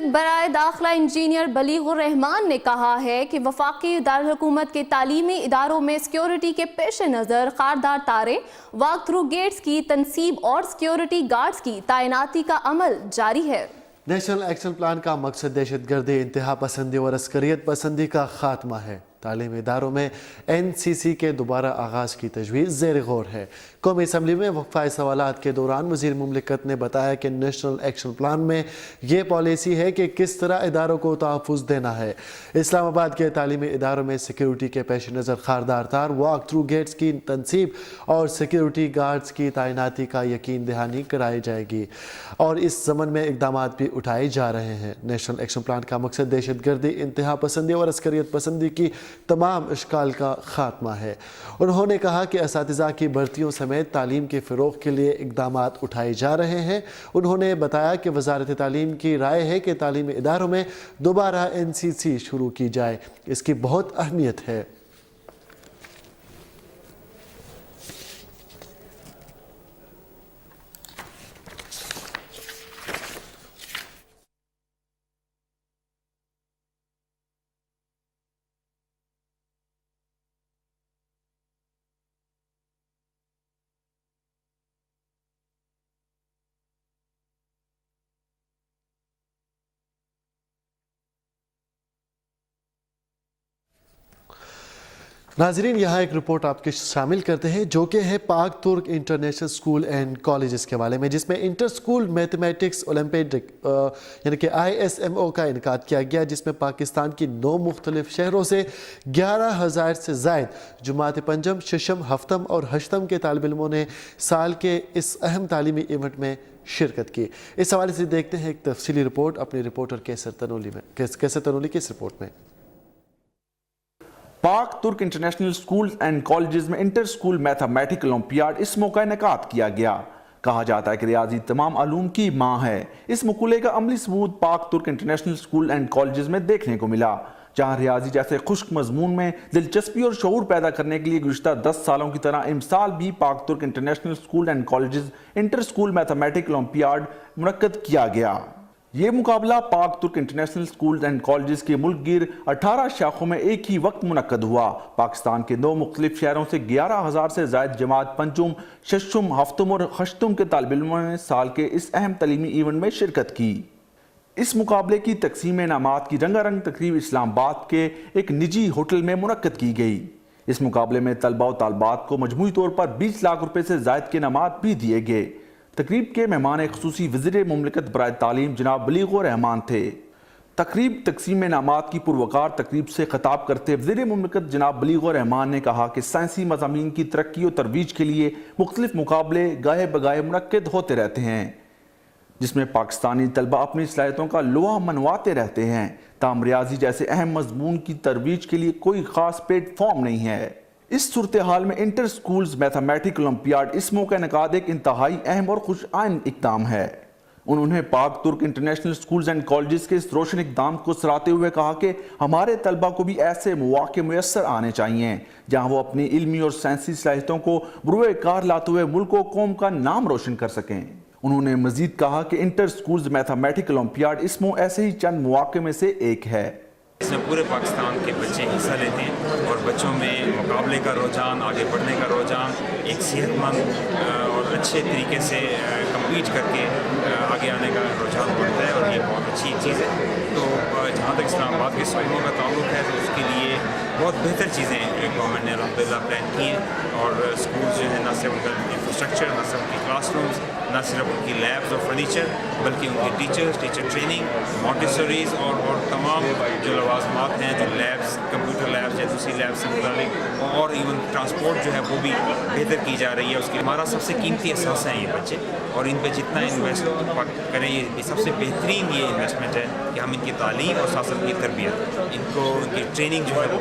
مرکز برائے داخلہ انجینئر بلیغ الرحمان نے کہا ہے کہ وفاقی دارالحکومت کے تعلیمی اداروں میں سیکیورٹی کے پیش نظر خاردار تارے، واک تھرو گیٹس کی تنصیب اور سیکیورٹی گارڈز کی تعیناتی کا عمل جاری ہے۔ نیشنل ایکشن پلان کا مقصد دہشت گردی، انتہا پسندی اور عسکریت پسندی کا خاتمہ ہے۔ تعلیمی اداروں میں NCC کے دوبارہ آغاز کی تجویز زیر غور ہے۔ قومی اسمبلی میں وقفہ سوالات کے دوران وزیر مملکت نے بتایا کہ نیشنل ایکشن پلان میں یہ پالیسی ہے کہ کس طرح اداروں کو تحفظ دینا ہے۔ اسلام آباد کے تعلیمی اداروں میں سیکیورٹی کے پیش نظر خاردار تار، واک تھرو گیٹس کی تنصیب اور سیکیورٹی گارڈز کی تعیناتی کا یقین دہانی کرائی جائے گی اور اس ضمن میں اقدامات بھی اٹھائے جا رہے ہیں۔ نیشنل ایکشن پلان کا مقصد دہشت گردی، انتہا پسندی اور عسکریت پسندی کی تمام اشکال کا خاتمہ ہے۔ انہوں نے کہا کہ اساتذہ کی بھرتیوں سمیت تعلیم کے فروغ کے لیے اقدامات اٹھائے جا رہے ہیں۔ انہوں نے بتایا کہ وزارت تعلیم کی رائے ہے کہ تعلیمی اداروں میں دوبارہ NCC شروع کی جائے، اس کی بہت اہمیت ہے۔ ناظرین، یہاں ایک رپورٹ آپ کے شامل کرتے ہیں جو کہ ہے پاک Turk international school and colleges کے حوالے میں، جس میں انٹر اسکول میتھمیٹکس اولمپیڈ یعنی کہ ISMO کا انعقاد کیا گیا، جس میں پاکستان کی 9 مختلف شہروں سے 11,000 سے زائد جماعت پنجم، ششم، ہفتم اور ہشتم کے طالب علموں نے سال کے اس اہم تعلیمی ایونٹ میں شرکت کی۔ اس حوالے سے دیکھتے ہیں ایک تفصیلی رپورٹ اپنی رپورٹر کیسر تنولی کی اس رپورٹ میں۔ Pak Turk international schools and colleges میں inter school mathematic olympiad ISMO کا انعقاد کیا گیا۔ کہا جاتا ہے کہ ریاضی تمام علوم کی ماں ہے۔ اس مقولے کا عملی ثبوت پاک Turk international school and colleges میں دیکھنے کو ملا، جہاں ریاضی جیسے خشک مضمون میں دلچسپی اور شعور پیدا کرنے کے لیے گزشتہ 10 سالوں کی طرح امسال بھی Pak Turk international school and colleges inter school mathematic olympiad منعقد کیا گیا۔ یہ مقابلہ پاک Turk international schools and colleges کے ملک گیر 18 شاخوں میں ایک ہی وقت منعقد ہوا۔ پاکستان کے 9 مختلف شہروں سے 11,000 سے زائد جماعت پنجم، ششم، ہفتم اور ہشتم کے طالب علموں نے سال کے اس اہم تعلیمی ایونٹ میں شرکت کی۔ اس مقابلے کی تقسیم انعامات کی رنگا رنگ تقریب اسلام آباد کے ایک نجی ہوٹل میں منعقد کی گئی۔ اس مقابلے میں طلبہ و طالبات کو مجموعی طور پر 20 لاکھ روپے سے زائد کے انعامات بھی دیے گئے۔ تقریب کے مہمان خصوصی وزیر مملکت برائے تعلیم جناب بلیغ الرحمان تھے۔ تقریب تقسیم انعامات کی پروقار تقریب سے خطاب کرتے وزیر مملکت جناب بلیغ الرحمان نے کہا کہ سائنسی مضامین کی ترقی و ترویج کے لیے مختلف مقابلے گاہے بگاہے منعقد ہوتے رہتے ہیں، جس میں پاکستانی طلبہ اپنی صلاحیتوں کا لوہا منواتے رہتے ہیں۔ تاہم ریاضی جیسے اہم مضمون کی ترویج کے لیے کوئی خاص پلیٹ فارم نہیں ہے۔ اس صورتحال میں inter schools mathematic olympiad ISMO کا انعقاد ایک انتہائی اہم اور خوش آئند اقدام ہے۔ انہوں نے پاک Turk international schools and colleges کے اس روشن اقدام کو سراہتے ہوئے کہا کہ ہمارے طلبہ کو بھی ایسے مواقع میسر آنے چاہیے جہاں وہ اپنی علمی اور سائنسی صلاحیتوں کو بروئے کار لاتے ہوئے ملک و قوم کا نام روشن کر سکیں۔ انہوں نے مزید کہا کہ inter schools mathematic olympiad ISMO ایسے ہی چند مواقع میں سے ایک ہے۔ اس میں پورے پاکستان کے بچے حصہ لیتے ہیں اور بچوں میں مقابلے کا رجحان، آگے بڑھنے کا رجحان، ایک صحت مند اور اچھے طریقے سے کمپیٹ کر کے آگے آنے کا رجحان بڑھتا ہے اور یہ بہت اچھی چیز ہے۔ تو جہاں تک اسلام آباد کے اسکولوں کا تعلق ہے تو اس کے لیے بہت بہتر چیزیں گورنمنٹ نے الحمدللہ پلان کی ہیں، اور اسکولز جو ہیں نہ صرف ان کا انفراسٹرکچر، نہ صرف ان کی کلاس رومز، نہ صرف ان کی لیبز اور فرنیچر، بلکہ ان کی ٹیچر ٹریننگ، مونٹیسوریز اور تمام جو لوازمات ہیں، جو لیبز، کمپیوٹر لیبز یا دوسری لیبز سے متعلق، اور ایون ٹرانسپورٹ جو ہے وہ بھی بہتر کی جا رہی ہے۔ اس کے ہمارا سب سے قیمتی اثاثہ ہیں یہ بچے، اور ان پہ جتنا انویسٹ کریں یہ سب سے بہترین یہ انویسٹمنٹ ہے کہ ہم ان کی تعلیم اور ساتھ ساتھ ان کی تربیت، ان کی ٹریننگ جو ہے وہ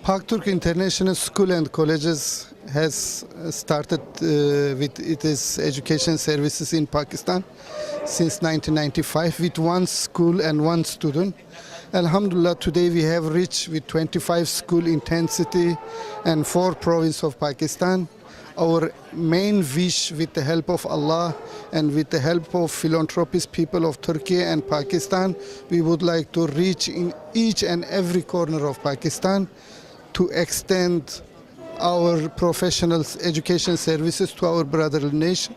Pak Turk International School and Colleges has started with its education services in Pakistan since 1995 with one school and one student. Alhamdulillah, today we have reached with 25 school in 10 cities and 4 provinces of Pakistan. Our main wish, with the help of Allah and with the help of philanthropist people of Turkey and Pakistan, we would like to reach in each and every corner of Pakistan to extend our professional education services to our brotherly nation.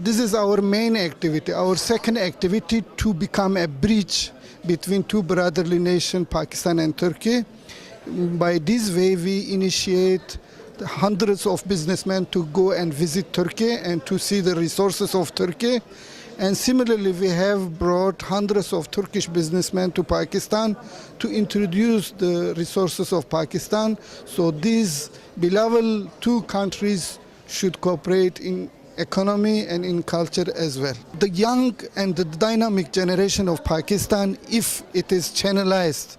This is our main activity. Our second activity to become a bridge between two brotherly nations, Pakistan and Turkey. By this way, we initiate hundreds of businessmen to go and visit Turkey and to see the resources of Turkey. And similarly, we have brought hundreds of Turkish businessmen to Pakistan to introduce the resources of Pakistan. So these beloved two countries should cooperate in economy and in culture as well. The young and the dynamic generation of Pakistan, if it is channelized,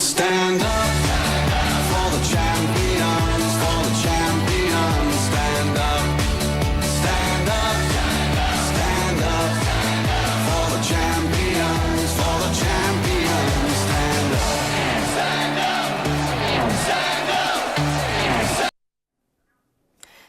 Stand up for the champions, for the champions. Stand up, stand up, stand up for the champions, for the champions. Stand up, stand up, stand up.